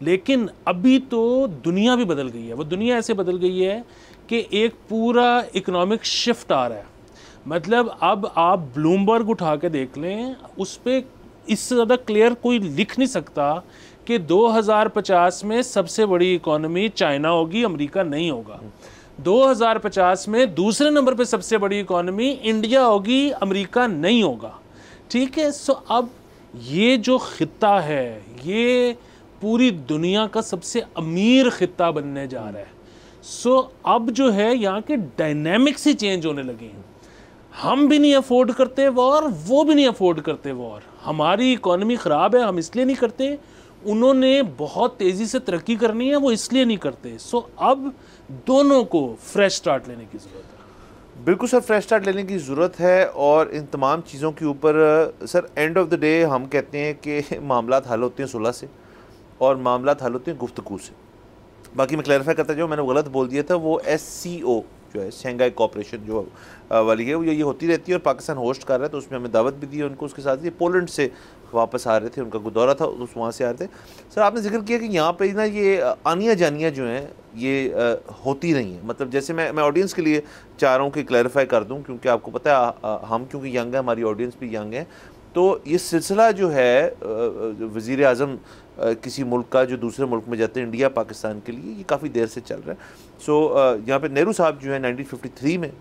लेकिन अभी तो दुनिया भी बदल गई है। वो दुनिया ऐसे बदल गई है कि एक पूरा इकोनॉमिक शिफ्ट आ रहा है। मतलब अब आप ब्लूमबर्ग उठा के देख लें, उस पर इससे ज़्यादा क्लियर कोई लिख नहीं सकता कि 2050 में सबसे बड़ी इकोनॉमी चाइना होगी, अमेरिका नहीं होगा। 2050 में दूसरे नंबर पे सबसे बड़ी इकोनॉमी इंडिया होगी, अमेरिका नहीं होगा। ठीक है, सो अब ये जो खित्ता है ये पूरी दुनिया का सबसे अमीर खित्ता बनने जा रहा है। सो अब जो है यहाँ के डायनेमिक्स ही चेंज होने लगे हैं। हम भी नहीं अफोर्ड करते वॉर, वो भी नहीं अफोर्ड करते वॉर। हमारी इकोनॉमी ख़राब है, हम इसलिए नहीं करते, उन्होंने बहुत तेज़ी से तरक्की करनी है, वो इसलिए नहीं करते। सो अब दोनों को फ्रेश स्टार्ट लेने की ज़रूरत है। बिल्कुल सर, फ्रेश स्टार्ट लेने की ज़रूरत है। और इन तमाम चीज़ों के ऊपर sir end of the day हम कहते हैं कि मामलात हल होते हैं सुलह से और मामलात हल होते हैं गुफ्तगू से। बाकी मैं क्लैरिफाई करता जाऊँ, मैंने गलत बोल दिया था, वो SCO जो है शंघाई कोऑपरेशन जो वाली है वो ये होती रहती है और पाकिस्तान होस्ट कर रहा है, तो उसमें हमें दावत भी दी है उनको। उसके साथ ये पोलैंड से वापस आ रहे थे, उनका दौरा था, उस वहाँ से आ रहे थे। सर आपने जिक्र किया कि यहाँ पे ना ये आनिया जानियाँ जो हैं ये होती नहीं है। मतलब जैसे मैं ऑडियंस के लिए चाह रहा हूँ कि क्लैरिफाई कर दूँ, क्योंकि आपको पता है हम क्योंकि यंग है, हमारी ऑडियंस भी यंग है, तो ये सिलसिला जो है वज़ीर आज़म किसी मुल्क का जो दूसरे मुल्क में जाते हैं, इंडिया पाकिस्तान के लिए, ये काफ़ी देर से चल रहा है। सो यहाँ पे नेहरू साहब जो है 1953 में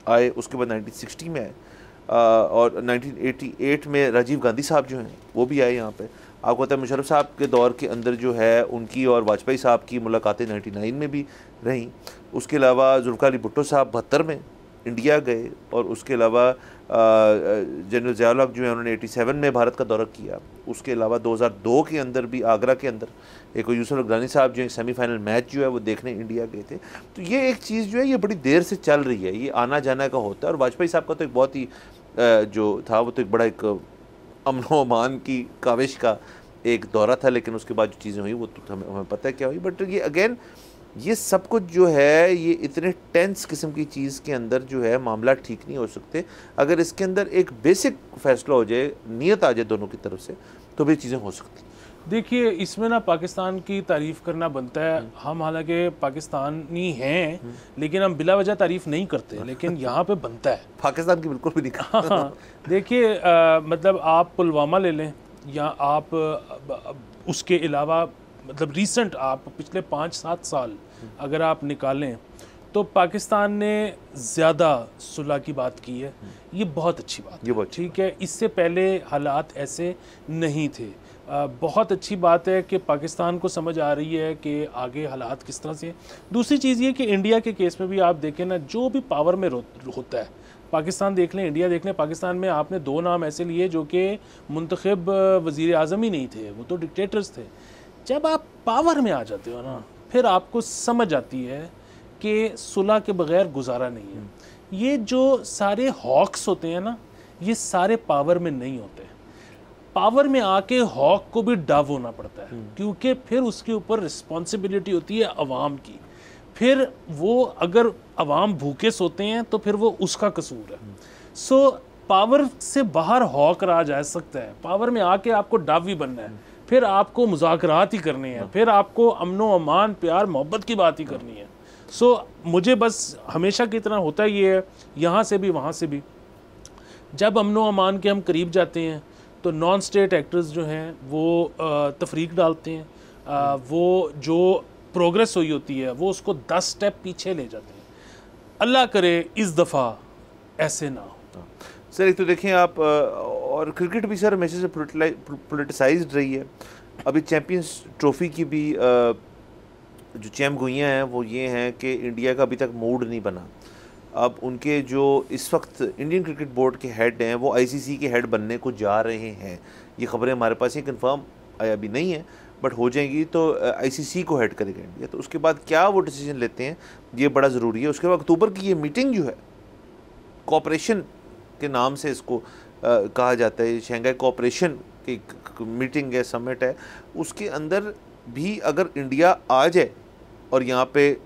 आए, उसके बाद 1960 में आए, और 1988 में राजीव गांधी साहब जो हैं वो भी आए यहाँ पे। आपको पता है मुशर्रफ साहब के दौर के अंदर जो है उनकी और वाजपेयी साहब की मुलाकातें 99 में भी रहीं। उसके अलावा जुल्फ़िकार अली भुट्टो साहब 72 में इंडिया गए, और उसके अलावा जनरल ज़ियाउल हक़ जो है उन्होंने 87 में भारत का दौरा किया। उसके अलावा 2002 के अंदर भी आगरा के अंदर एक यूसुफ अगरानी साहब जो एक सेमीफाइनल मैच जो है वो देखने इंडिया गए थे। तो ये एक चीज़ जो है ये बड़ी देर से चल रही है, ये आना जाना का होता है। और वाजपेयी साहब का तो एक बहुत ही जो था वो तो एक बड़ा एक अमन अमान की काविश का एक दौरा था, लेकिन उसके बाद जो चीज़ें हुई वो तो हमें पता है क्या हुई। बट ये अगेन ये सब कुछ जो है ये इतने टेंस किस्म की चीज़ के अंदर जो है मामला ठीक नहीं हो सकते। अगर इसके अंदर एक बेसिक फैसला हो जाए, नियत आ जाए दोनों की तरफ से, तो भी चीज़ें हो सकती। देखिए इसमें ना पाकिस्तान की तारीफ़ करना बनता है। हम हालांकि पाकिस्तानी हैं लेकिन हम बिला वजह तारीफ़ नहीं करते, लेकिन यहाँ पे बनता है। पाकिस्तान की बिल्कुल भी नहीं करते। हाँ, देखिए मतलब आप पुलवामा ले लें या आप उसके अलावा मतलब रीसेंट आप पिछले 5-7 साल अगर आप निकालें तो पाकिस्तान ने ज़्यादा सुलह की बात की है। ये बहुत अच्छी बात है, ठीक है। इससे पहले हालात ऐसे नहीं थे। बहुत अच्छी बात है कि पाकिस्तान को समझ आ रही है कि आगे हालात किस तरह से। दूसरी चीज़ ये कि इंडिया के केस में भी आप देखें ना, जो भी पावर में होता है, पाकिस्तान देख लें, इंडिया देख लें, पाकिस्तान में आपने 2 नाम ऐसे लिए जो कि मुंतखब वज़ीर आज़म ही नहीं थे, वो तो डिक्टेटर्स थे। जब आप पावर में आ जाते हो ना, फिर आपको समझ आती है कि सुलह के बगैर गुजारा नहीं है। ये जो सारे हॉक्स होते हैं ना, ये सारे पावर में नहीं होते। पावर में आके हॉक को भी डव होना पड़ता है, क्योंकि फिर उसके ऊपर रिस्पॉन्सिबिलिटी होती है अवाम की। फिर वो अगर अवाम भूखे सोते हैं तो फिर वो उसका कसूर है। सो पावर से बाहर हॉक रहा जा सकता है, पावर में आके आपको डव भी बनना है, फिर आपको मुज़ाकरात ही करने हैं, फिर आपको अमनो अमान प्यार मोहब्बत की बात ही करनी है। सो मुझे बस हमेशा की तरह होता ये है, यहाँ से भी वहाँ से भी, जब अमनो अमान के हम करीब जाते हैं तो नॉन स्टेट एक्टर्स जो हैं वो तफरीक डालते हैं, वो जो प्रोग्रेस हुई होती है वो उसको 10 स्टेप पीछे ले जाते हैं। अल्लाह करे इस दफ़ा ऐसे ना हो। सर एक तो देखें आप, और क्रिकेट भी सर हमेशा से पोलिटिसाइज्ड रही है। अभी चैम्पियंस ट्रॉफी की भी जो चैम्प गोइयाँ हैं वो ये हैं कि इंडिया का अभी तक मूड नहीं बना। अब उनके जो इस वक्त इंडियन क्रिकेट बोर्ड के हेड हैं वो आईसीसी के हेड बनने को जा रहे हैं। ये खबरें हमारे पास ही कंफर्म अभी नहीं है, बट हो जाएंगी तो आईसीसी को हेड करेगा इंडिया। तो उसके बाद क्या वो डिसीजन लेते हैं ये बड़ा ज़रूरी है। उसके बाद अक्टूबर की ये मीटिंग जो है, कोऑपरेशन के नाम से इसको कहा जाता है, शंघाई कोऑपरेशन की मीटिंग है, समिट है, उसके अंदर भी अगर इंडिया आ जाए और यहाँ पे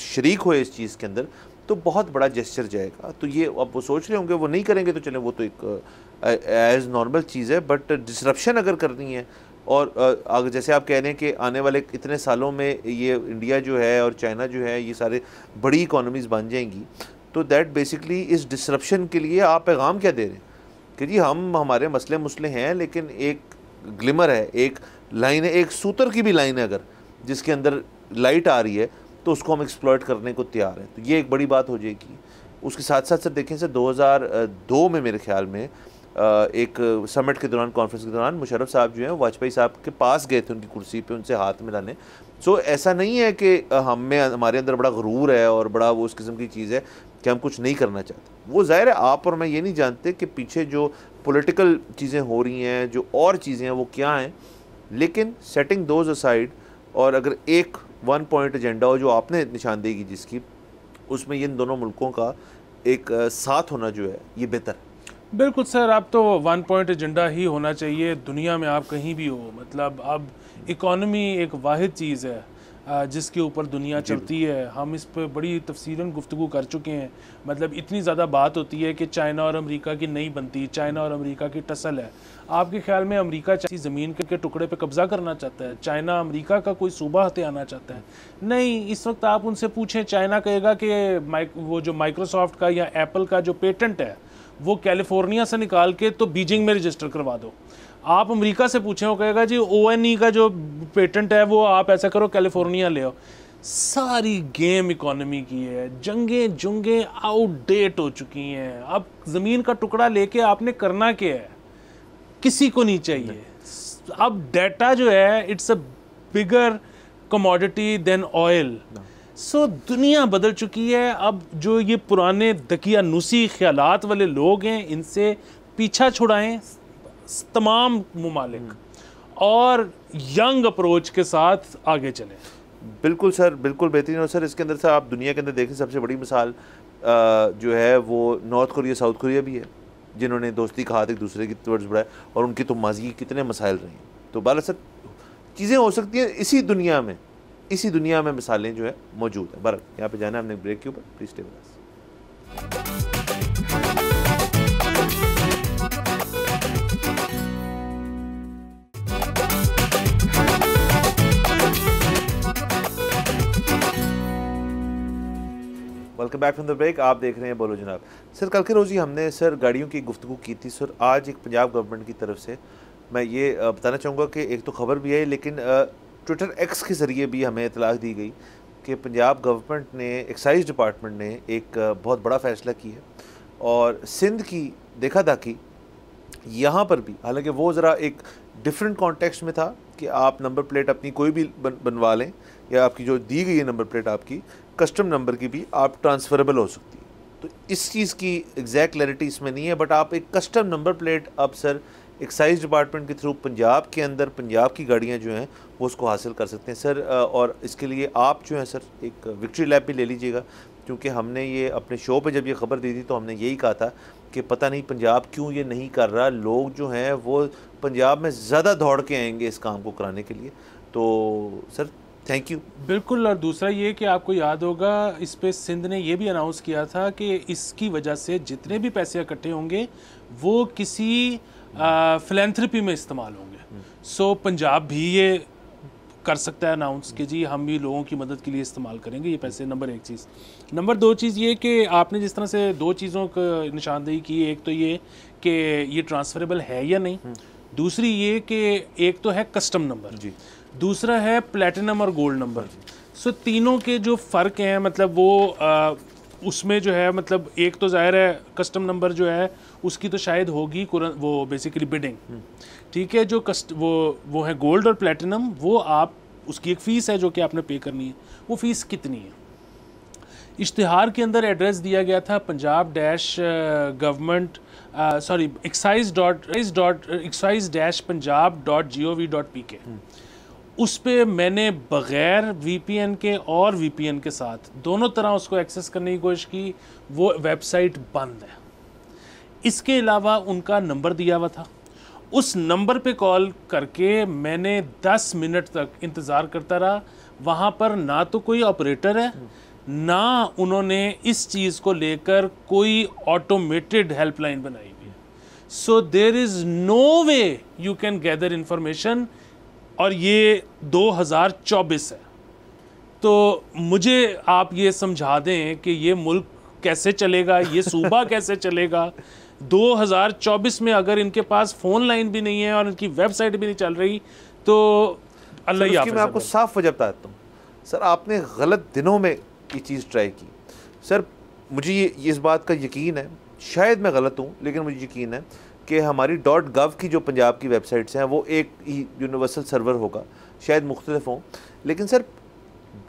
शरीक हो इस चीज़ के अंदर तो बहुत बड़ा जेस्चर जाएगा। तो ये अब वो सोच रहे होंगे, वो नहीं करेंगे तो चले, वो तो एक एज नॉर्मल चीज़ है। बट डिसरप्शन अगर करनी है, और अगर जैसे आप कह रहे हैं कि आने वाले इतने सालों में ये इंडिया जो है और चाइना जो है ये सारे बड़ी इकोनॉमीज़ बन जाएंगी, तो दैट बेसिकली इस डिसरप्शन के लिए आप पैगाम क्या दे रहे हैं कि जी हम हमारे मसले मुसले हैं, लेकिन एक ग्लिमर है, एक लाइन है, एक सूतर की भी लाइन है अगर जिसके अंदर लाइट आ रही है तो उसको हम एक्सप्लॉइट करने को तैयार हैं। तो ये एक बड़ी बात हो जाएगी। उसके साथ साथ सर देखें सर 2002 में मेरे ख्याल में एक समिट के दौरान, कॉन्फ्रेंस के दौरान मुशर्रफ साहब जो हैं वाजपेयी साहब के पास गए थे उनकी कुर्सी पे उनसे हाथ मिलाने। सो ऐसा नहीं है कि हमारे अंदर बड़ा गुरूर है और बड़ा वो उस किस्म की चीज़ है कि हम कुछ नहीं करना चाहते। वो ज़ाहिर है आप और मैं ये नहीं जानते कि पीछे जो पॉलिटिकल चीज़ें हो रही हैं, जो और चीज़ें हैं वो क्या हैं, लेकिन सेटिंग दोज असाइड, और अगर एक 1 पॉइंट एजेंडा हो जो आपने निशानदेही की जिसकी, उसमें इन दोनों मुल्कों का एक साथ होना जो है ये बेहतर है। बिल्कुल सर, अब तो 1 पॉइंट एजेंडा ही होना चाहिए दुनिया में, आप कहीं भी हो। मतलब अब इकॉनमी एक वाहिद चीज़ है जिसके ऊपर दुनिया चलती है। हम इस पर बड़ी तफसीलन गुफ्तगू कर चुके हैं। मतलब इतनी ज़्यादा बात होती है कि चाइना और अमेरिका की नहीं बनती, चाइना और अमेरिका की टसल है। आपके ख्याल में अमेरिका ज़मीन के टुकड़े पे कब्ज़ा करना चाहता है? चाइना अमेरिका का कोई सूबा हते आना चाहता है? नहीं। इस वक्त आप उनसे पूछें, चाइना कहेगा कि वो जो माइक्रोसॉफ्ट का या एप्पल का जो पेटेंट है वो कैलिफोर्निया से निकाल के तो बीजिंग में रजिस्टर करवा दो। आप अमेरिका से पूछें, वो कहेगा जी ONE का जो पेटेंट है वो आप ऐसा करो कैलिफोर्निया ले आओ। सारी गेम इकोनॉमी की है। जंगें जुंगें आउटडेट हो चुकी हैं। अब ज़मीन का टुकड़ा लेके आपने करना क्या है? किसी को नहीं चाहिए। अब डाटा जो है it's a bigger commodity than oil. So दुनिया बदल चुकी है। अब जो ये पुराने दकियानूसी ख्यालात वाले लोग हैं इनसे पीछा छुड़ाएं तमाम मुमालिक, और यंग अप्रोच के साथ आगे चलें। बिल्कुल सर, बिल्कुल बेहतरीन। और सर इसके अंदर से आप दुनिया के अंदर देखें, सबसे बड़ी मिसाल जो है वो नॉर्थ कोरिया, साउथ कोरिया भी है, जिन्होंने दोस्ती का हाथ एक दूसरे की तरफ बढ़ाया, और उनकी तो माजी कितने मसाइल रहे हैं। तो बाला सर चीज़ें हो सकती हैं इसी दुनिया में मिसालें जो है मौजूद हैं। बहरहाल यहाँ पे जाना है हमने ब्रेक के ऊपर, please stay with us. Welcome back from the break. आप देख रहे हैं बोलो जनाब। सर कल के रोज़ ही हमने सर गाड़ियों की गुफ्तगू की थी। सर आज एक पंजाब गवर्नमेंट की तरफ से मैं ये बताना चाहूँगा कि एक तो खबर भी है, लेकिन ट्विटर एक्स के ज़रिए भी हमें इतलाह दी गई कि पंजाब गवर्नमेंट ने, एक्साइज डिपार्टमेंट ने एक बहुत बड़ा फ़ैसला किया है, और सिंध की देखा दाखी यहाँ पर भी, हालांकि वो ज़रा एक डिफरेंट कॉन्टेक्स्ट में था कि आप नंबर प्लेट अपनी कोई भी बनवा लें, या आपकी जो दी गई है नंबर प्लेट आपकी कस्टम नंबर की भी आप ट्रांसफरेबल हो सकती है। तो इस चीज़ की एग्जैक्ट क्लैरिटी इसमें नहीं है, बट आप एक कस्टम नंबर प्लेट अब सर एक्साइज डिपार्टमेंट के थ्रू पंजाब के अंदर पंजाब की गाड़ियाँ जो हैं वो उसको हासिल कर सकते हैं सर। और इसके लिए आप जो हैं सर एक विक्ट्री लैब भी ले लीजिएगा, क्योंकि हमने ये अपने शो पे जब ये खबर दी थी तो हमने यही कहा था कि पता नहीं पंजाब क्यों ये नहीं कर रहा, लोग जो हैं वो पंजाब में ज़्यादा दौड़ के आएंगे इस काम को कराने के लिए। तो सर थैंक यू। बिल्कुल। और दूसरा ये कि आपको याद होगा इस पे सिंध ने ये भी अनाउंस किया था कि इसकी वजह से जितने भी पैसे इकट्ठे होंगे वो किसी फिलैंथ्रपी में इस्तेमाल होंगे। सो पंजाब भी ये कर सकता है अनाउंस कि जी हम भी लोगों की मदद के लिए इस्तेमाल करेंगे ये पैसे। नंबर एक चीज़। नंबर दो चीज़ ये कि आपने जिस तरह से दो चीज़ों की निशानदेही की, एक तो ये कि ये ट्रांसफरेबल है या नहीं, दूसरी ये कि एक तो है कस्टम नंबर जी, दूसरा है प्लेटिनम और गोल्ड नंबर। सो तीनों के जो फ़र्क हैं मतलब वो उसमें जो है मतलब एक तो ज़ाहिर है कस्टम नंबर जो है उसकी तो शायद होगी वो बेसिकली बिडिंग, ठीक है। जो वो है गोल्ड और प्लेटिनम, वो आप उसकी एक फ़ीस है जो कि आपने पे करनी है। वो फ़ीस कितनी है? इश्तिहार के अंदर एड्रेस दिया गया था Punjab dash government sorry excise-punjab.gov.pk। उस पे मैंने बग़ैर VPN के और VPN के साथ दोनों तरह उसको एक्सेस करने की कोशिश की, वो वेबसाइट बंद है। इसके अलावा उनका नंबर दिया हुआ था, उस नंबर पे कॉल करके मैंने 10 मिनट तक इंतज़ार करता रहा। वहाँ पर ना तो कोई ऑपरेटर है, ना उन्होंने इस चीज़ को लेकर कोई ऑटोमेटेड हेल्पलाइन बनाई हुई है। So there is no way you can gather information. और ये 2024 है, तो मुझे आप ये समझा दें कि ये मुल्क कैसे चलेगा, ये सूबा कैसे चलेगा 2024 में अगर इनके पास फ़ोन लाइन भी नहीं है और इनकी वेबसाइट भी नहीं चल रही तो अल्लाह ही। मैं आपको साफ वजह बताता हूँ सर, आपने गलत दिनों में ये चीज़ ट्राई की सर। मुझे ये इस बात का यकीन है, शायद मैं गलत हूँ लेकिन मुझे यकीन है कि हमारी .gov की जो पंजाब की वेबसाइट्स हैं वो एक ही यूनिवर्सल सर्वर होगा, शायद मुख्तलिफ हों, लेकिन सर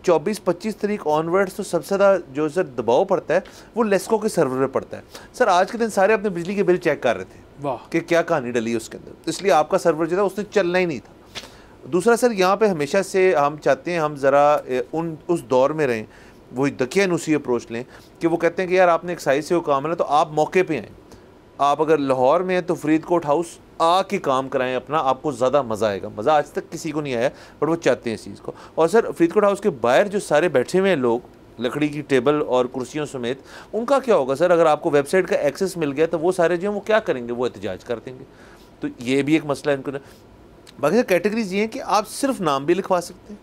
24-25 तारीख ऑनवर्ड्स तो सबसे ज़्यादा जो सर दबाव पड़ता है वो लेस्को के सर्वर पर पड़ता है। सर आज के दिन सारे अपने बिजली के बिल चेक कर रहे थे, वाह कि क्या कहानी डली है उसके अंदर, इसलिए आपका सर्वर जो था उसने चलना ही नहीं था। दूसरा सर यहाँ पे हमेशा से हम चाहते हैं हम ज़रा उस दौर में रहें, वही दकियानूसी अप्रोच लें कि वो कहते हैं कि यार आपने एक्साइज से वो काम है ना तो आप मौके पे आएँ। आप अगर लाहौर में हैं तो फरीदकोट हाउस आके काम कराएं अपना, आपको ज़्यादा मज़ा आएगा। मज़ा आज तक किसी को नहीं आया बट वो चाहते हैं इस चीज़ को। और सर फरीदकोट हाउस के बाहर जो सारे बैठे हुए हैं लोग लकड़ी की टेबल और कुर्सियों समेत, उनका क्या होगा सर? अगर आपको वेबसाइट का एक्सेस मिल गया तो वो सारे जो हैं वो क्या करेंगे? वो एहतजाज कर देंगे। तो ये भी एक मसला है इनको। बाकी कैटेगरीज ये हैं कि आप सिर्फ नाम भी लिखवा सकते हैं,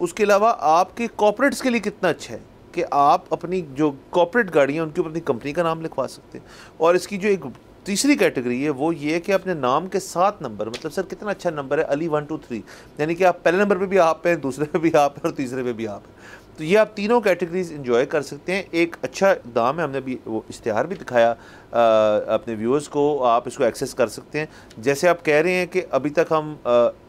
उसके अलावा आपके कॉर्पोरेट्स के लिए कितना अच्छा है कि आप अपनी जो कॉर्पोरेट गाड़ियाँ उनके ऊपर अपनी कंपनी का नाम लिखवा सकते हैं। और इसकी जो एक तीसरी कैटेगरी है वो ये है कि अपने नाम के 7 नंबर, मतलब सर कितना अच्छा नंबर है, अली 1 2 3, यानी कि आप पहले नंबर पे भी आप हैं, दूसरे पे भी आप हैं और तीसरे पे भी आप हैं। तो ये आप तीनों कैटेगरीज इंजॉय कर सकते हैं। एक अच्छा इक़दाम है, हमने अभी वो इश्तिहार भी दिखाया अपने व्यूअर्स को, आप इसको एक्सेस कर सकते हैं। जैसे आप कह रहे हैं कि अभी तक हम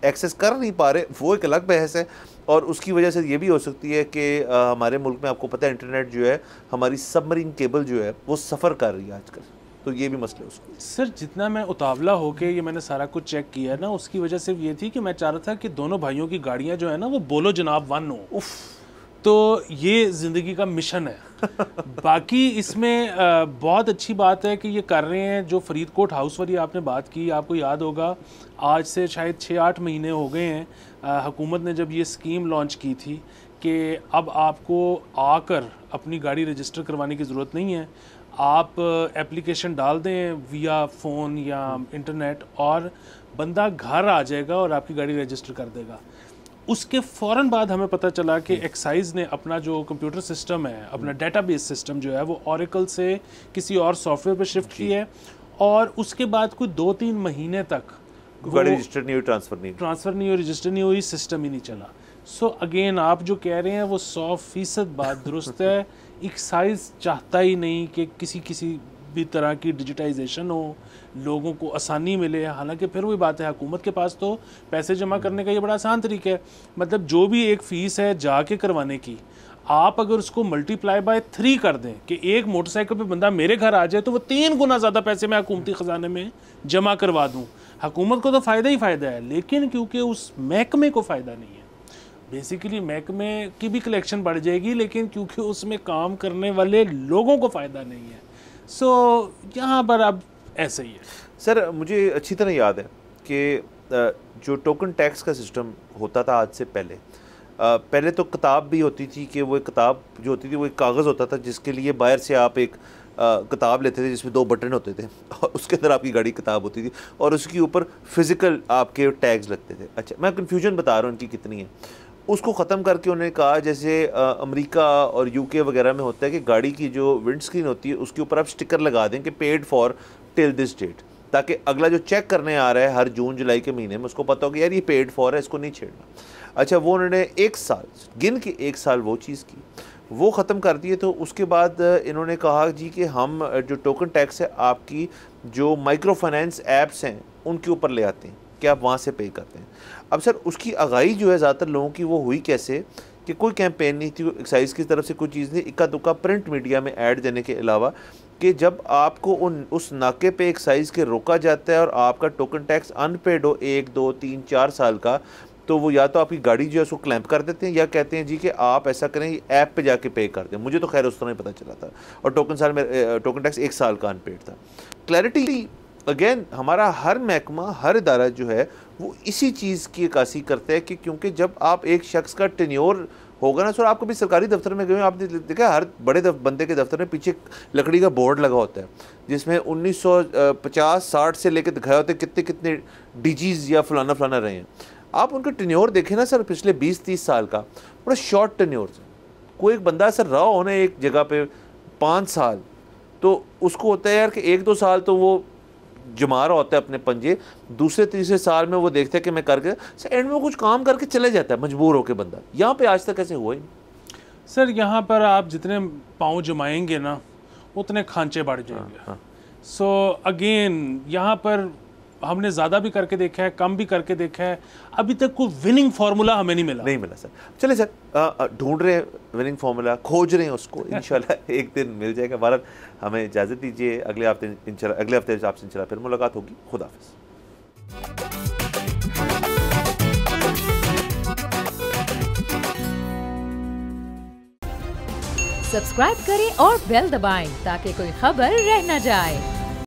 एक्सेस कर नहीं पा रहे, वो एक अलग बहस है। और उसकी वजह से ये भी हो सकती है कि हमारे मुल्क में आपको पता है इंटरनेट जो है, हमारी सबमरीन केबल जो है वो सफ़र कर रही है आजकल, तो ये भी मसला है उसको। सर जितना मैं उतावला होके ये मैंने सारा कुछ चेक किया है ना, उसकी वजह सिर्फ ये थी कि मैं चाह रहा था कि दोनों भाइयों की गाड़ियाँ जो है ना वो बोलो जनाब 1 हो। उफ, तो ये ज़िंदगी का मिशन है। बाकी इसमें बहुत अच्छी बात है कि ये कर रहे हैं। जो फरीदकोट हाउस वाली आपने बात की, आपको याद होगा आज से शायद 6-8 महीने हो गए हैं हुकूमत ने जब ये स्कीम लॉन्च की थी कि अब आपको आकर अपनी गाड़ी रजिस्टर करवाने की ज़रूरत नहीं है, आप एप्लीकेशन डाल दें विया फ़ोन या इंटरनेट और बंदा घर आ जाएगा और आपकी गाड़ी रजिस्टर कर देगा। उसके फ़ौरन बाद हमें पता चला कि एक्साइज ने अपना जो कंप्यूटर सिस्टम है, अपना डेटाबेस सिस्टम जो है वो ओरेकल से किसी और सॉफ्टवेयर पर शिफ्ट की है और उसके बाद कोई 2-3 महीने तक गाड़ी रजिस्टर नहीं हुई, ट्रांसफ़र नहीं हुई, रजिस्टर नहीं हुई, सिस्टम ही नहीं चला। सो अगेन आप जो कह रहे हैं वो 100% बात दुरुस्त है। एक्साइज चाहता ही नहीं कि किसी भी तरह की डिजिटाइजेशन हो, लोगों को आसानी मिले। हालांकि फिर वही बात है, हुकूमत के पास तो पैसे जमा करने का ये बड़ा आसान तरीका है। मतलब जो भी एक फ़ीस है जाके करवाने की, आप अगर उसको मल्टीप्लाई बाय 3 कर दें कि एक मोटरसाइकिल पे बंदा मेरे घर आ जाए तो वो 3 गुना ज़्यादा पैसे मैं हुकूमती ख़जाने में जमा करवा दूँ। हुकूमत को तो फ़ायदा ही फ़ायदा है, लेकिन क्योंकि उस महकमे को फ़ायदा नहीं है, बेसिकली महकमे की भी कलेक्शन बढ़ जाएगी, लेकिन क्योंकि उसमें काम करने वाले लोगों को फ़ायदा नहीं है। सो यहाँ पर अब ऐसे ही है। सर मुझे अच्छी तरह याद है कि जो टोकन टैक्स का सिस्टम होता था आज से पहले तो किताब भी होती थी कि वो एक किताब जो होती थी वो एक कागज़ होता था जिसके लिए बाहर से आप एक किताब लेते थे जिसमें 2 बटन होते थे और उसके अंदर आपकी गाड़ी किताब होती थी और उसके ऊपर फिज़िकल आपके टैग्स लगते थे। अच्छा, मैं कन्फ्यूजन बता रहा हूँ उनकी कितनी है। उसको ख़त्म करके उन्होंने कहा जैसे अमेरिका और यूके वगैरह में होता है कि गाड़ी की जो विंड स्क्रीन होती है उसके ऊपर आप स्टिकर लगा दें कि paid for till this date, ताकि अगला जो चेक करने आ रहा है हर जून जुलाई के महीने में उसको पता हो कि यार ये पेड फॉर है, इसको नहीं छेड़ना। अच्छा, वो उन्होंने 1 साल गिन के 1 साल वो चीज़ की, वो ख़त्म कर दिए। तो उसके बाद इन्होंने कहा जी कि हम जो टोकन टैक्स है आपकी जो माइक्रो फाइनेंस ऐप्स हैं उनके ऊपर ले आते हैं कि आप वहाँ से पे करते हैं। अब सर उसकी आगाही जो है ज़्यादातर लोगों की वो हुई कैसे कि कोई कैंपेन नहीं थी, एक्साइज की तरफ से कोई चीज़ नहीं, इक्का दुक्का प्रिंट मीडिया में ऐड देने के अलावा कि जब आपको उस नाके पे एक्साइज के रोका जाता है और आपका टोकन टैक्स अनपेड हो 1, 2, 3, 4 साल का, तो वो या तो आपकी गाड़ी जो है उसको क्लैंप कर देते हैं या कहते हैं जी कि आप ऐसा करें ऐप पे जाके पे कर दें। मुझे तो खैर उस तरह ही पता चला था और टोकन टैक्स 1 साल का अनपेड था। क्लैरिटी अगेन हमारा हर महकमा हर इदारा जो है वो इसी चीज़ की अक्कासी करता है कि क्योंकि जब आप एक शख्स का टेन्योर होगा ना, सर आप कभी सरकारी दफ्तर में गए आपने देखा हर बड़े बंदे के दफ्तर में पीछे लकड़ी का बोर्ड लगा होता है जिसमें 1950-60 से लेकर दिखाया होता है कितने कितने डीजीज या फलाना फलाना रहे हैं। आप उनका टेन्योर देखें ना सर पिछले 20-30 साल का, बड़ा शॉर्ट टेन्योर है। कोई एक बंदा सर रहा हो ना एक जगह पे 5 साल, तो उसको होता है यार कि 1-2 साल तो वो जमा रहा होता है अपने पंजे, दूसरे तीसरे साल में वो देखते हैं कि मैं करके एंड में कुछ काम करके चले जाता है मजबूर होकर बंदा। यहाँ पे आज तक ऐसे हुआ ही नहीं सर। यहाँ पर आप जितने पाँव जमाएंगे ना उतने खांचे बढ़ जाएंगे। सो अगेन यहाँ पर हमने ज़्यादा भी करके देखा है, कम भी करके देखा है, अभी तक कोई विनिंग फार्मूला हमें नहीं मिला सर। चले सर ढूंढ रहे हैं विनिंग फार्मूला, खोज रहे हैं उसको, इंशाल्लाह एक दिन मिल जाएगा। भारत हमें इजाज़त दीजिए, अगले हफ्ते आपसे इंशाल्लाह फिर मुलाकात होगी। खुदा हाफिज़। सब्सक्राइब करें और बेल दबाएं ताकि कोई खबर रह न जाए।